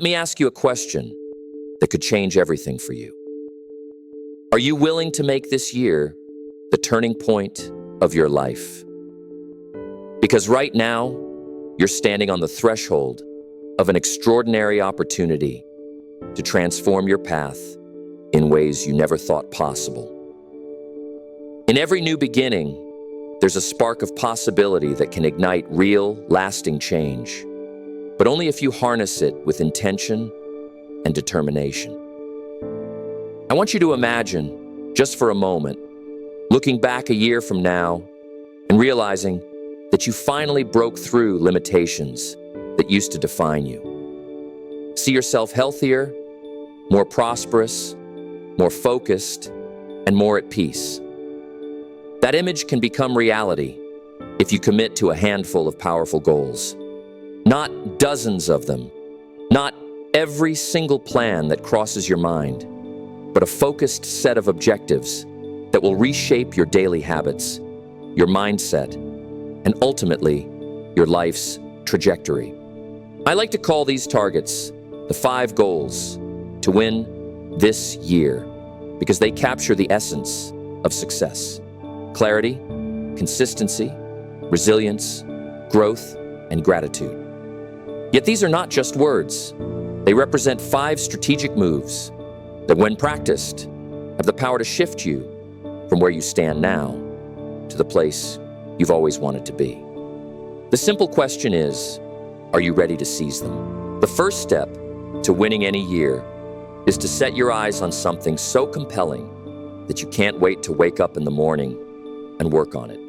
Let me ask you a question that could change everything for you. Are you willing to make this year the turning point of your life? Because right now, you're standing on the threshold of an extraordinary opportunity to transform your path in ways you never thought possible. In every new beginning, there's a spark of possibility that can ignite real, lasting change, but only if you harness it with intention and determination. I want you to imagine, just for a moment, looking back a year from now and realizing that you finally broke through limitations that used to define you. See yourself healthier, more prosperous, more focused, and more at peace. That image can become reality if you commit to a handful of powerful goals. Not dozens of them, not every single plan that crosses your mind, but a focused set of objectives that will reshape your daily habits, your mindset, and ultimately, your life's trajectory. I like to call these targets the 5 goals to win this year because they capture the essence of success: clarity, consistency, resilience, growth, and gratitude. Yet these are not just words. They represent 5 strategic moves that, when practiced, have the power to shift you from where you stand now to the place you've always wanted to be. The simple question is, are you ready to seize them? The first step to winning any year is to set your eyes on something so compelling that you can't wait to wake up in the morning and work on it.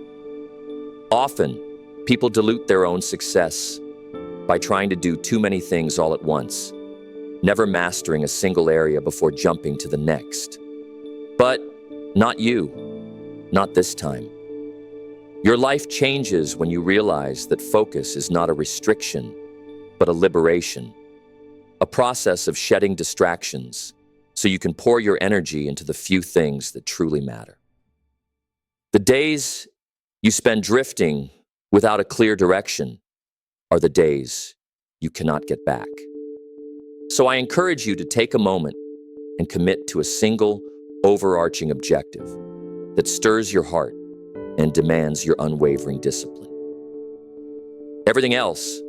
Often, people dilute their own success by trying to do too many things all at once, never mastering a single area before jumping to the next. But not you, not this time. Your life changes when you realize that focus is not a restriction, but a liberation, a process of shedding distractions so you can pour your energy into the few things that truly matter. The days you spend drifting without a clear direction are the days you cannot get back. So I encourage you to take a moment and commit to a single overarching objective that stirs your heart and demands your unwavering discipline. Everything else,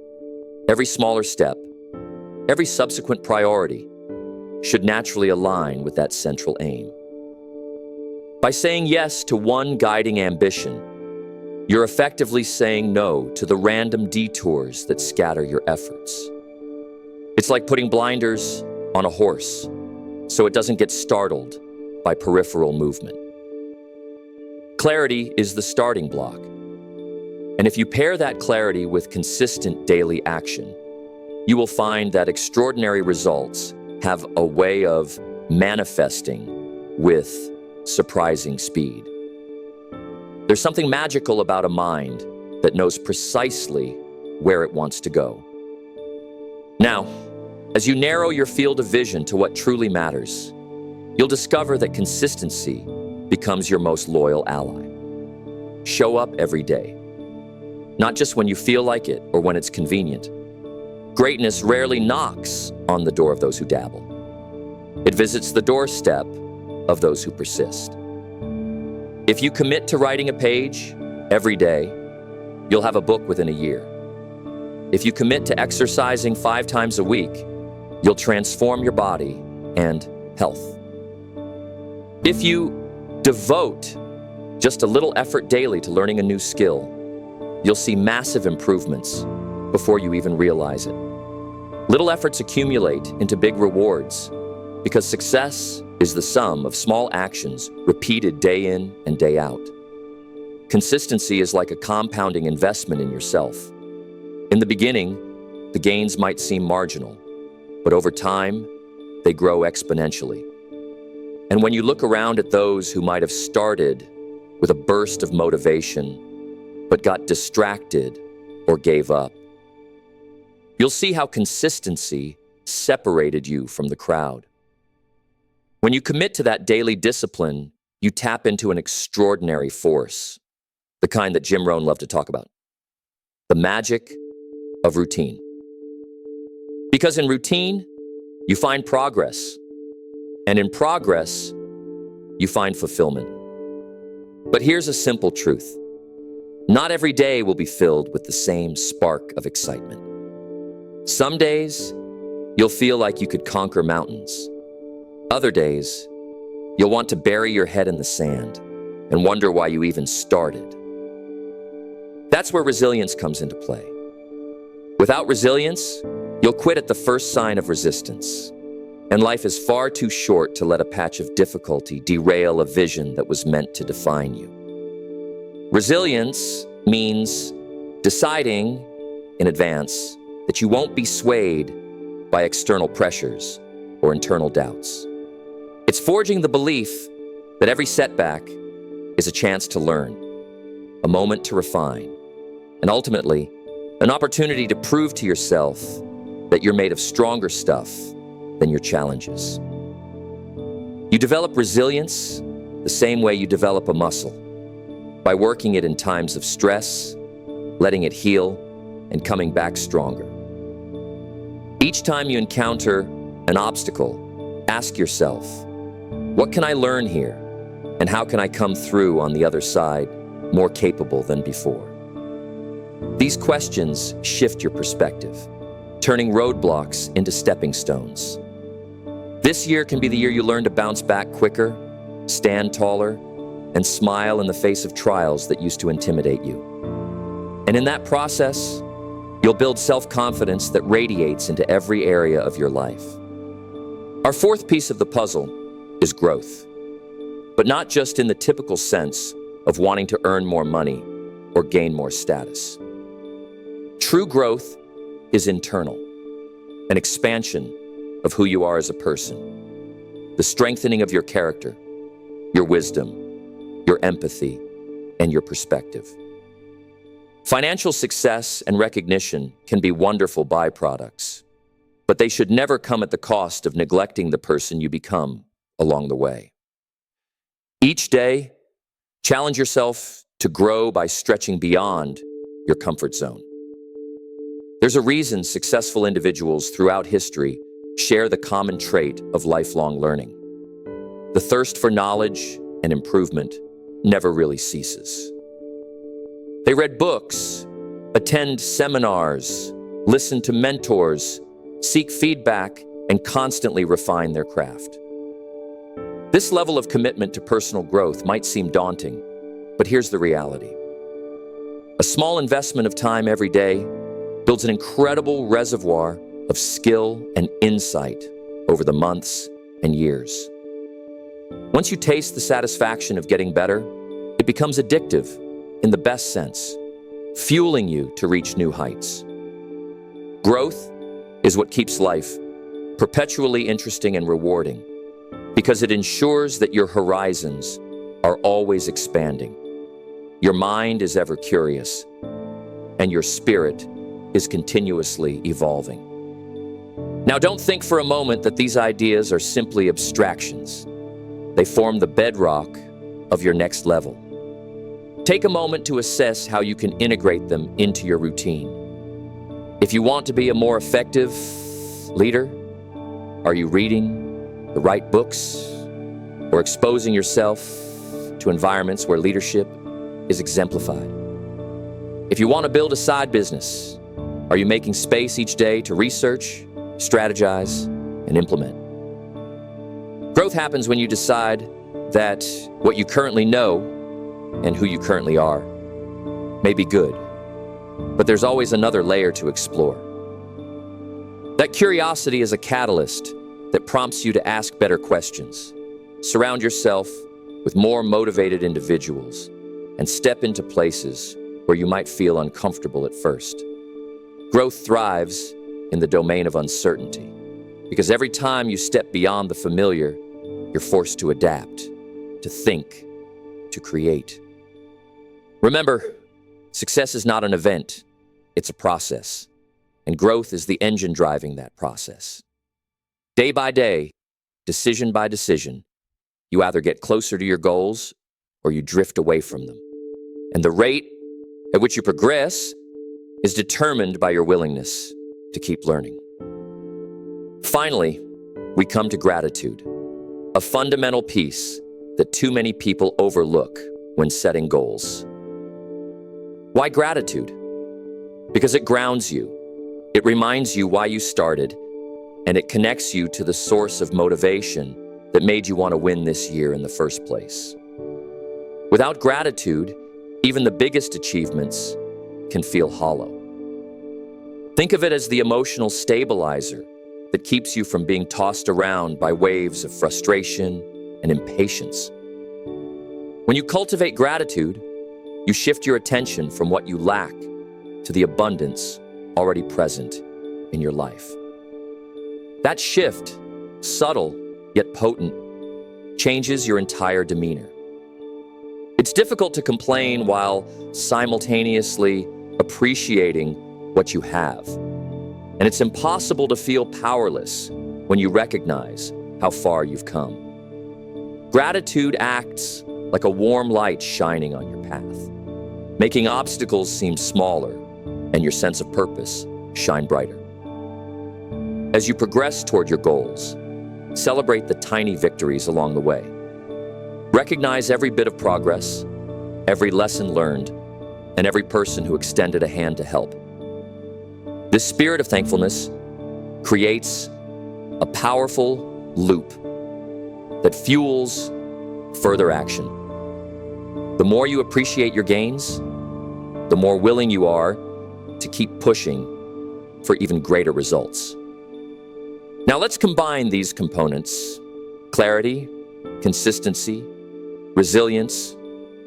every smaller step, every subsequent priority should naturally align with that central aim. By saying yes to one guiding ambition, you're effectively saying no to the random detours that scatter your efforts. It's like putting blinders on a horse so it doesn't get startled by peripheral movement. Clarity is the starting block. And if you pair that clarity with consistent daily action, you will find that extraordinary results have a way of manifesting with surprising speed. There's something magical about a mind that knows precisely where it wants to go. Now, as you narrow your field of vision to what truly matters, you'll discover that consistency becomes your most loyal ally. Show up every day, not just when you feel like it or when it's convenient. Greatness rarely knocks on the door of those who dabble. It visits the doorstep of those who persist. If you commit to writing a page every day, you'll have a book within a year. If you commit to exercising 5 times a week, you'll transform your body and health. If you devote just a little effort daily to learning a new skill, you'll see massive improvements before you even realize it. Little efforts accumulate into big rewards because success is the sum of small actions repeated day in and day out. Consistency is like a compounding investment in yourself. In the beginning, the gains might seem marginal, but over time, they grow exponentially. And when you look around at those who might have started with a burst of motivation, but got distracted or gave up, you'll see how consistency separated you from the crowd. When you commit to that daily discipline, you tap into an extraordinary force, the kind that Jim Rohn loved to talk about, the magic of routine. Because in routine, You find progress, and in progress, you find fulfillment. But here's a simple truth. Not every day will be filled with the same spark of excitement. Some days, you'll feel like you could conquer mountains. Other days, you'll want to bury your head in the sand and wonder why you even started. That's where resilience comes into play. Without resilience, you'll quit at the first sign of resistance. And life is far too short to let a patch of difficulty derail a vision that was meant to define you. Resilience means deciding in advance that you won't be swayed by external pressures or internal doubts. It's forging the belief that every setback is a chance to learn, a moment to refine, and ultimately, an opportunity to prove to yourself that you're made of stronger stuff than your challenges. You develop resilience the same way you develop a muscle, by working it in times of stress, letting it heal, and coming back stronger. Each time you encounter an obstacle, ask yourself, what can I learn here? And how can I come through on the other side more capable than before? These questions shift your perspective, turning roadblocks into stepping stones. This year can be the year you learn to bounce back quicker, stand taller, and smile in the face of trials that used to intimidate you. And in that process, you'll build self-confidence that radiates into every area of your life. Our fourth piece of the puzzle is growth, but not just in the typical sense of wanting to earn more money or gain more status. True growth is internal, an expansion of who you are as a person, the strengthening of your character, your wisdom, your empathy, and your perspective. Financial success and recognition can be wonderful byproducts, but they should never come at the cost of neglecting the person you become along the way. Each day, challenge yourself to grow by stretching beyond your comfort zone. There's a reason successful individuals throughout history share the common trait of lifelong learning. The thirst for knowledge and improvement never really ceases. They read books, attend seminars, listen to mentors, seek feedback, and constantly refine their craft. This level of commitment to personal growth might seem daunting, but here's the reality. A small investment of time every day builds an incredible reservoir of skill and insight over the months and years. Once you taste the satisfaction of getting better, it becomes addictive in the best sense, fueling you to reach new heights. Growth is what keeps life perpetually interesting and rewarding, because it ensures that your horizons are always expanding. Your mind is ever curious, and your spirit is continuously evolving. Now, don't think for a moment that these ideas are simply abstractions. They form the bedrock of your next level. Take a moment to assess how you can integrate them into your routine. If you want to be a more effective leader, are you reading the right books or exposing yourself to environments where leadership is exemplified? If you want to build a side business, are you making space each day to research, strategize, and implement? Growth happens when you decide that what you currently know and who you currently are may be good, but there's always another layer to explore. That curiosity is a catalyst that prompts you to ask better questions, surround yourself with more motivated individuals, and step into places where you might feel uncomfortable at first. Growth thrives in the domain of uncertainty, because every time you step beyond the familiar, you're forced to adapt, to think, to create. Remember, success is not an event, it's a process, and growth is the engine driving that process. Day by day, decision by decision, you either get closer to your goals or you drift away from them. And the rate at which you progress is determined by your willingness to keep learning. Finally, we come to gratitude, a fundamental piece that too many people overlook when setting goals. Why gratitude? Because it grounds you. It reminds you why you started, and it connects you to the source of motivation that made you want to win this year in the first place. Without gratitude, even the biggest achievements can feel hollow. Think of it as the emotional stabilizer that keeps you from being tossed around by waves of frustration and impatience. When you cultivate gratitude, you shift your attention from what you lack to the abundance already present in your life. That shift, subtle yet potent, changes your entire demeanor. It's difficult to complain while simultaneously appreciating what you have. And it's impossible to feel powerless when you recognize how far you've come. Gratitude acts like a warm light shining on your path, making obstacles seem smaller and your sense of purpose shine brighter. As you progress toward your goals, celebrate the tiny victories along the way. Recognize every bit of progress, every lesson learned, and every person who extended a hand to help. This spirit of thankfulness creates a powerful loop that fuels further action. The more you appreciate your gains, the more willing you are to keep pushing for even greater results. Now let's combine these components: clarity, consistency, resilience,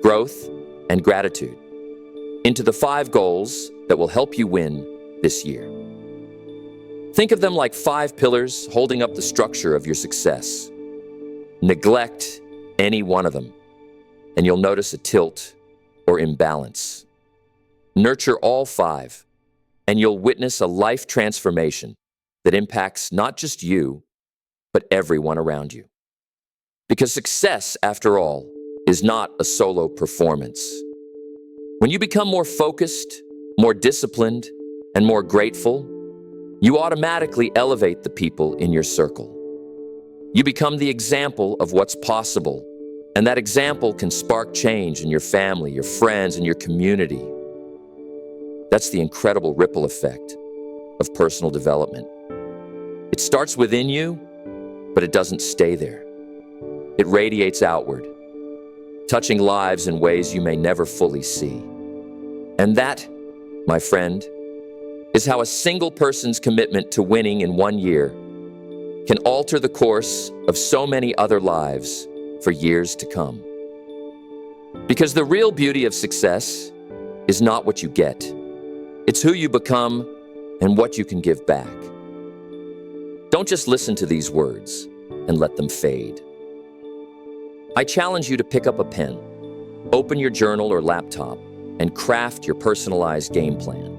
growth, and gratitude into the 5 goals that will help you win this year. Think of them like 5 pillars holding up the structure of your success. Neglect any one of them, and you'll notice a tilt or imbalance. Nurture all 5, and you'll witness a life transformation that impacts not just you, but everyone around you. Because success, after all, is not a solo performance. When you become more focused, more disciplined, and more grateful, you automatically elevate the people in your circle. You become the example of what's possible, and that example can spark change in your family, your friends, and your community. That's the incredible ripple effect of personal development. It starts within you, but it doesn't stay there. It radiates outward, touching lives in ways you may never fully see. And that, my friend, is how a single person's commitment to winning in 1 year can alter the course of so many other lives for years to come. Because the real beauty of success is not what you get. It's who you become and what you can give back. Don't just listen to these words and let them fade. I challenge you to pick up a pen, open your journal or laptop, and craft your personalized game plan.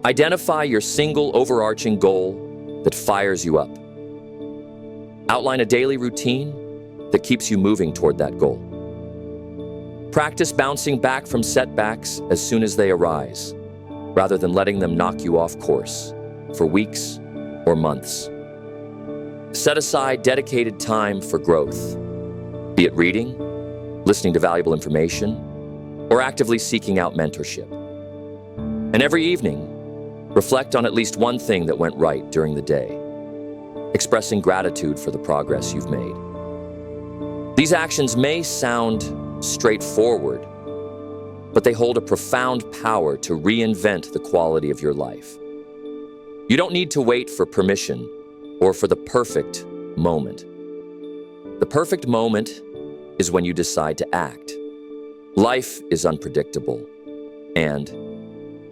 Identify your single overarching goal that fires you up. Outline a daily routine that keeps you moving toward that goal. Practice bouncing back from setbacks as soon as they arise, rather than letting them knock you off course for weeks or months. Set aside dedicated time for growth, be it reading, listening to valuable information, or actively seeking out mentorship. And every evening, reflect on at least one thing that went right during the day, expressing gratitude for the progress you've made. These actions may sound straightforward, but they hold a profound power to reinvent the quality of your life. You don't need to wait for permission or for the perfect moment. The perfect moment is when you decide to act. Life is unpredictable, and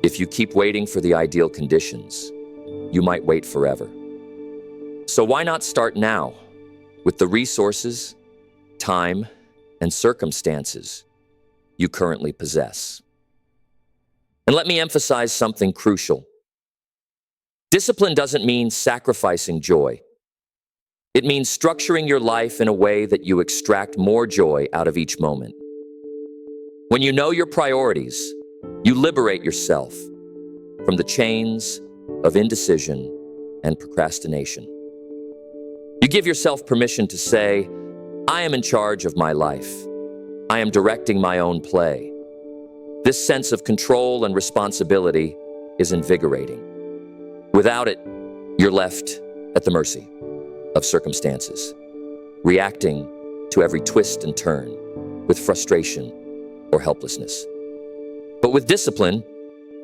if you keep waiting for the ideal conditions, you might wait forever. So why not start now with the resources, time, and circumstances you currently possess? And let me emphasize something crucial. Discipline doesn't mean sacrificing joy. It means structuring your life in a way that you extract more joy out of each moment. When you know your priorities, you liberate yourself from the chains of indecision and procrastination. You give yourself permission to say, I am in charge of my life. I am directing my own play. This sense of control and responsibility is invigorating. Without it, you're left at the mercy of circumstances, reacting to every twist and turn with frustration or helplessness. But with discipline,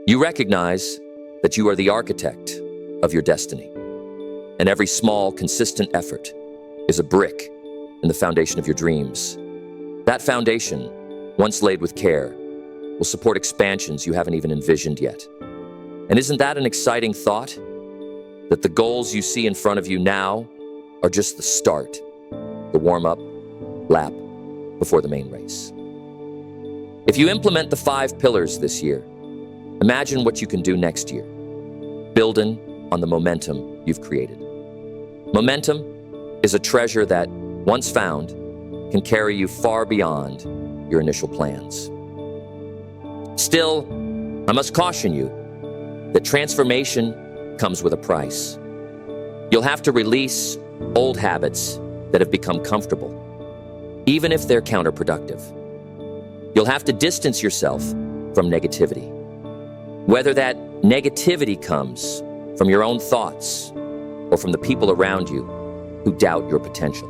you recognize that you are the architect of your destiny, and every small, consistent effort is a brick in the foundation of your dreams. That foundation, once laid with care, will support expansions you haven't even envisioned yet. And isn't that an exciting thought? That the goals you see in front of you now are just the start, the warm-up lap before the main race. If you implement the 5 pillars this year, imagine what you can do next year, building on the momentum you've created. Momentum is a treasure that, once found, can carry you far beyond your initial plans. Still, I must caution you that transformation comes with a price. You'll have to release old habits that have become comfortable, even if they're counterproductive. You'll have to distance yourself from negativity. Whether that negativity comes from your own thoughts or from the people around you who doubt your potential.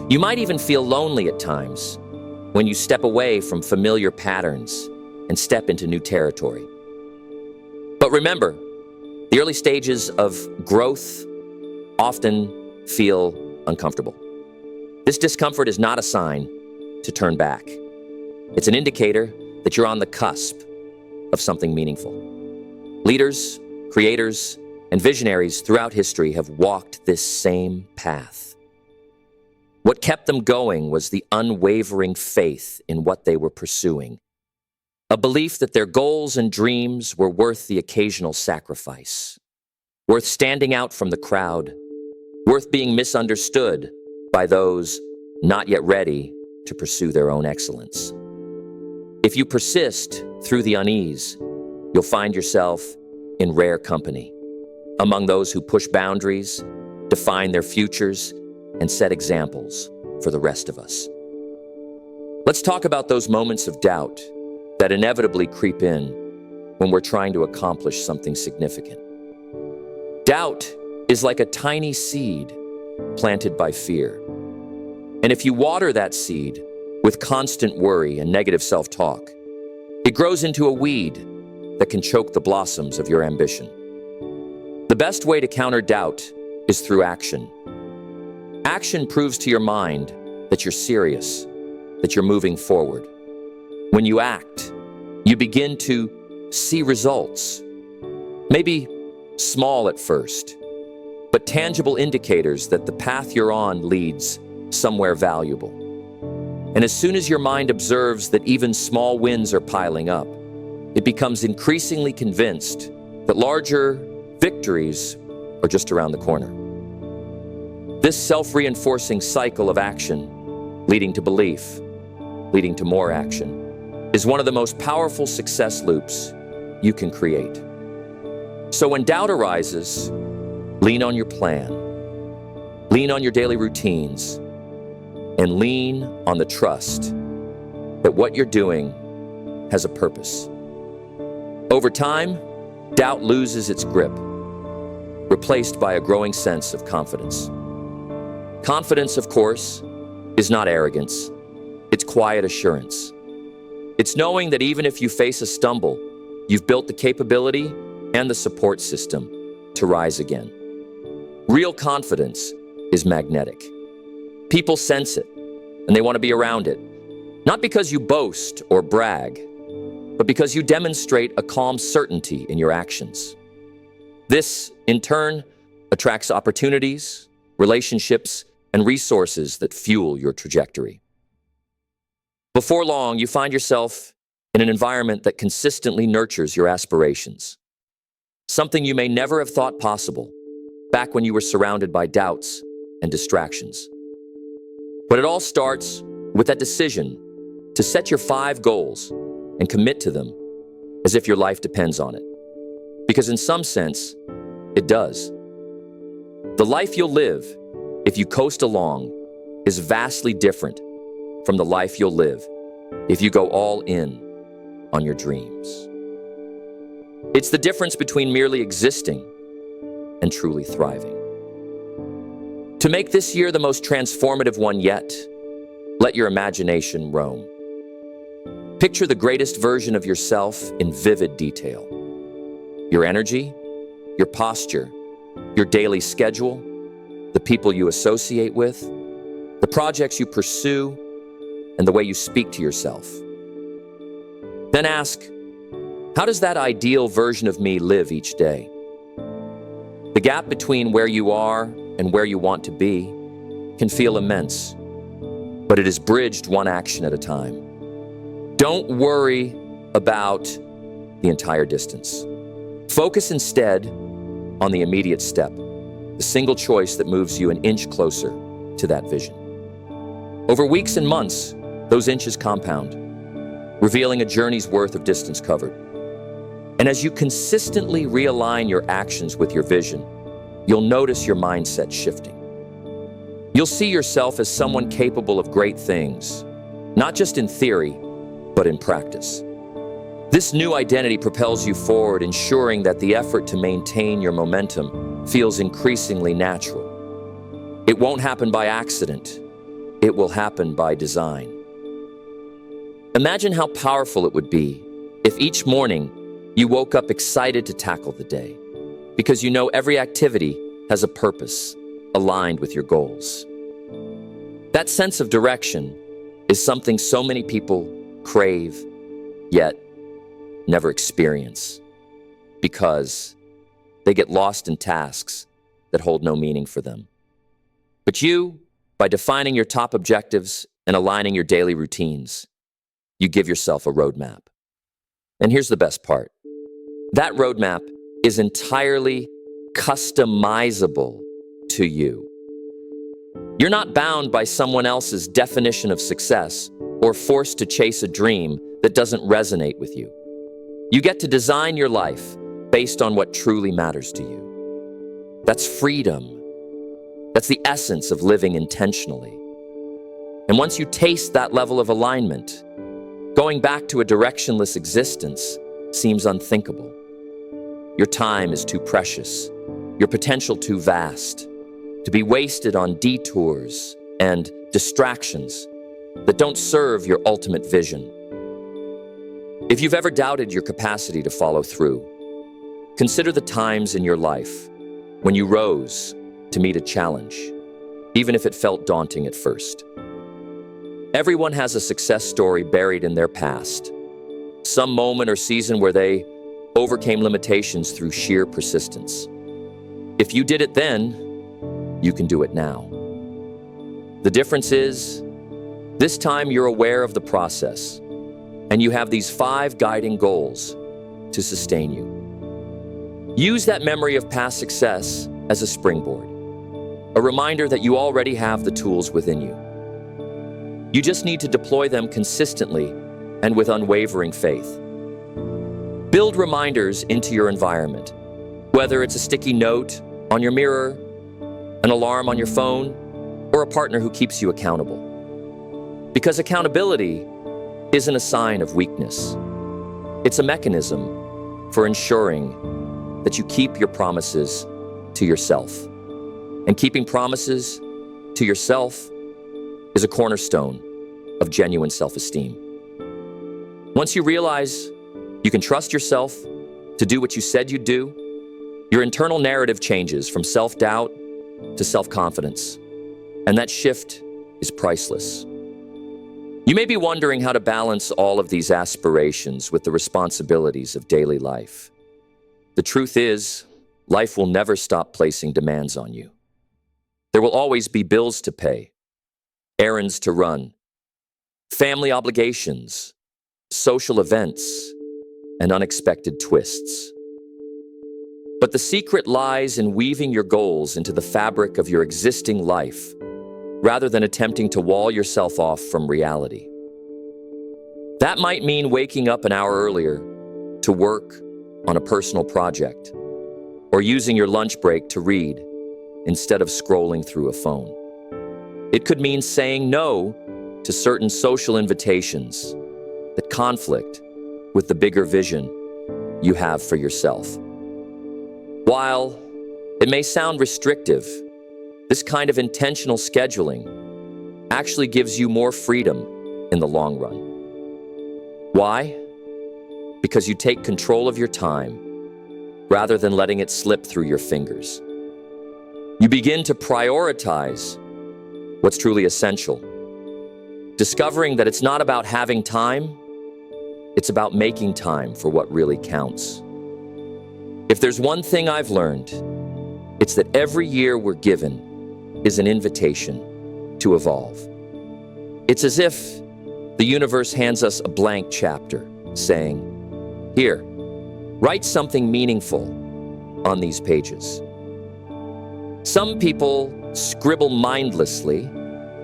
You might even feel lonely at times when you step away from familiar patterns and step into new territory. But remember, the early stages of growth often feel uncomfortable. This discomfort is not a sign to turn back. It's an indicator that you're on the cusp of something meaningful. Leaders, creators, and visionaries throughout history have walked this same path. What kept them going was the unwavering faith in what they were pursuing, a belief that their goals and dreams were worth the occasional sacrifice, worth standing out from the crowd, worth being misunderstood by those not yet ready to pursue their own excellence. If you persist through the unease, you'll find yourself in rare company, among those who push boundaries, define their futures, and set examples for the rest of us. Let's talk about those moments of doubt that inevitably creep in when we're trying to accomplish something significant. Doubt is like a tiny seed planted by fear. And if you water that seed with constant worry and negative self-talk, it grows into a weed that can choke the blossoms of your ambition. The best way to counter doubt is through action. Action proves to your mind that you're serious, that you're moving forward. When you act, you begin to see results. Maybe small at first, but tangible indicators that the path you're on leads somewhere valuable. And as soon as your mind observes that even small wins are piling up, it becomes increasingly convinced that larger victories are just around the corner. This self-reinforcing cycle of action, leading to belief, leading to more action, is one of the most powerful success loops you can create. So when doubt arises, lean on your plan, lean on your daily routines, and lean on the trust that what you're doing has a purpose. Over time, doubt loses its grip, replaced by a growing sense of confidence. Confidence, of course, is not arrogance. It's quiet assurance. It's knowing that even if you face a stumble, you've built the capability and the support system to rise again. Real confidence is magnetic. People sense it, and they want to be around it, not because you boast or brag, but because you demonstrate a calm certainty in your actions. This, in turn, attracts opportunities, relationships, and resources that fuel your trajectory. Before long, you find yourself in an environment that consistently nurtures your aspirations, something you may never have thought possible back when you were surrounded by doubts and distractions. But it all starts with that decision to set your 5 goals and commit to them as if your life depends on it. Because in some sense, it does. The life you'll live, if you coast along, is vastly different from the life you'll live if you go all in on your dreams. It's the difference between merely existing and truly thriving. To make this year the most transformative one yet, let your imagination roam. Picture the greatest version of yourself in vivid detail. Your energy, your posture, your daily schedule, the people you associate with, the projects you pursue, and the way you speak to yourself. Then ask, how does that ideal version of me live each day? The gap between where you are and where you want to be can feel immense, but it is bridged one action at a time. Don't worry about the entire distance. Focus instead on the immediate step, the single choice that moves you an inch closer to that vision. Over weeks and months, those inches compound, revealing a journey's worth of distance covered. And as you consistently realign your actions with your vision, you'll notice your mindset shifting. You'll see yourself as someone capable of great things, not just in theory, but in practice. This new identity propels you forward, ensuring that the effort to maintain your momentum feels increasingly natural. It won't happen by accident. It will happen by design. Imagine how powerful it would be if each morning you woke up excited to tackle the day, because you know every activity has a purpose aligned with your goals. That sense of direction is something so many people crave, yet never experience, because they get lost in tasks that hold no meaning for them. But you, by defining your top objectives and aligning your daily routines, you give yourself a roadmap. And here's the best part. That roadmap is entirely customizable to you. You're not bound by someone else's definition of success or forced to chase a dream that doesn't resonate with you. You get to design your life based on what truly matters to you. That's freedom. That's the essence of living intentionally. And once you taste that level of alignment, going back to a directionless existence seems unthinkable. Your time is too precious, your potential too vast, to be wasted on detours and distractions that don't serve your ultimate vision. If you've ever doubted your capacity to follow through, consider the times in your life when you rose to meet a challenge, even if it felt daunting at first. Everyone has a success story buried in their past, some moment or season where they overcame limitations through sheer persistence. If you did it then, you can do it now. The difference is, this time you're aware of the process, and you have these 5 guiding goals to sustain you. Use that memory of past success as a springboard, a reminder that you already have the tools within you. You just need to deploy them consistently and with unwavering faith. Build reminders into your environment, whether it's a sticky note on your mirror, an alarm on your phone, or a partner who keeps you accountable. Because accountability isn't a sign of weakness. It's a mechanism for ensuring that you keep your promises to yourself. And keeping promises to yourself is a cornerstone of genuine self-esteem. Once you realize you can trust yourself to do what you said you'd do, your internal narrative changes from self-doubt to self-confidence. And that shift is priceless. You may be wondering how to balance all of these aspirations with the responsibilities of daily life. The truth is, life will never stop placing demands on you. There will always be bills to pay, errands to run, family obligations, social events, and unexpected twists. But the secret lies in weaving your goals into the fabric of your existing life, rather than attempting to wall yourself off from reality. That might mean waking up an hour earlier to work on a personal project, or using your lunch break to read instead of scrolling through a phone. It could mean saying no to certain social invitations that conflict with the bigger vision you have for yourself. While it may sound restrictive, this kind of intentional scheduling actually gives you more freedom in the long run. Why? Because you take control of your time rather than letting it slip through your fingers. You begin to prioritize what's truly essential, discovering that it's not about having time, it's about making time for what really counts. If there's one thing I've learned, it's that every year we're given is an invitation to evolve. It's as if the universe hands us a blank chapter, saying, "Here, write something meaningful on these pages." Some people scribble mindlessly,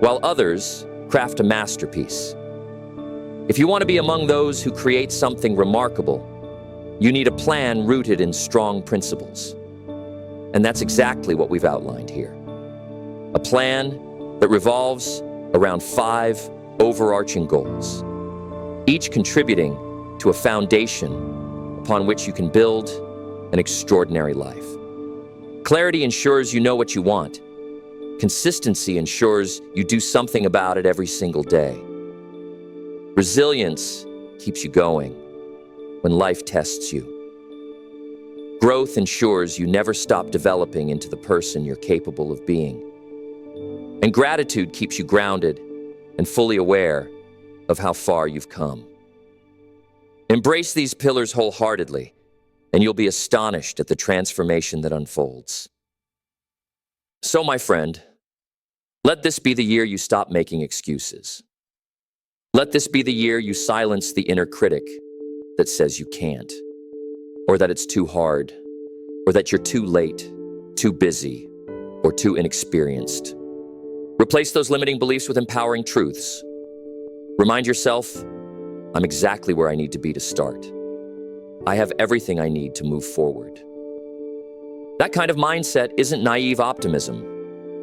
while others craft a masterpiece. If you want to be among those who create something remarkable, you need a plan rooted in strong principles. And that's exactly what we've outlined here. A plan that revolves around 5 overarching goals, each contributing to a foundation upon which you can build an extraordinary life. Clarity ensures you know what you want. Consistency ensures you do something about it every single day. Resilience keeps you going when life tests you. Growth ensures you never stop developing into the person you're capable of being. And gratitude keeps you grounded and fully aware of how far you've come. Embrace these pillars wholeheartedly, and you'll be astonished at the transformation that unfolds. So, my friend, let this be the year you stop making excuses. Let this be the year you silence the inner critic that says you can't, or that it's too hard, or that you're too late, too busy, or too inexperienced. Replace those limiting beliefs with empowering truths. Remind yourself, I'm exactly where I need to be to start. I have everything I need to move forward. That kind of mindset isn't naive optimism.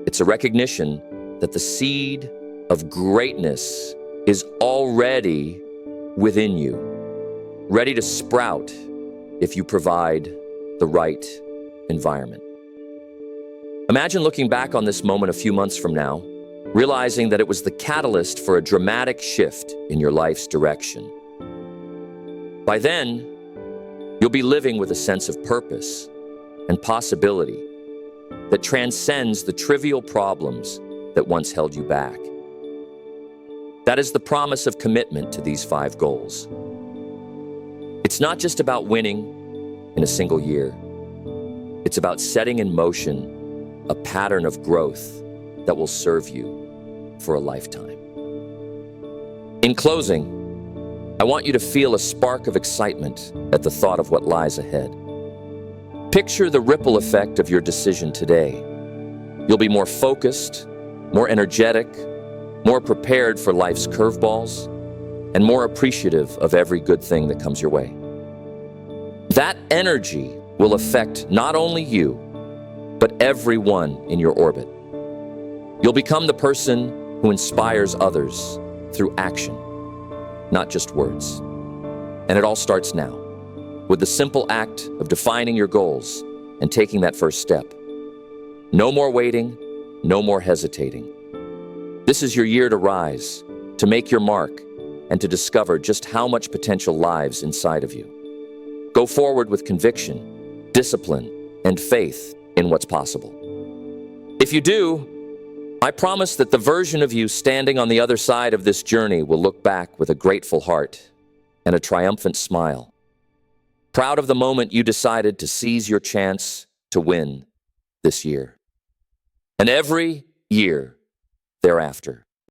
It's a recognition that the seed of greatness is already within you, ready to sprout if you provide the right environment. Imagine looking back on this moment a few months from now, realizing that it was the catalyst for a dramatic shift in your life's direction. By then, you'll be living with a sense of purpose and possibility that transcends the trivial problems that once held you back. That is the promise of commitment to these 5 goals. It's not just about winning in a single year. It's about setting in motion a pattern of growth that will serve you for a lifetime. In closing, I want you to feel a spark of excitement at the thought of what lies ahead. Picture the ripple effect of your decision today. You'll be more focused, more energetic, more prepared for life's curveballs, and more appreciative of every good thing that comes your way. That energy will affect not only you, but everyone in your orbit. You'll become the person who inspires others through action, not just words. And it all starts now, with the simple act of defining your goals and taking that first step. No more waiting, no more hesitating. This is your year to rise, to make your mark, and to discover just how much potential lies inside of you. Go forward with conviction, discipline, and faith in what's possible. If you do, I promise that the version of you standing on the other side of this journey will look back with a grateful heart and a triumphant smile, proud of the moment you decided to seize your chance to win this year, and every year thereafter.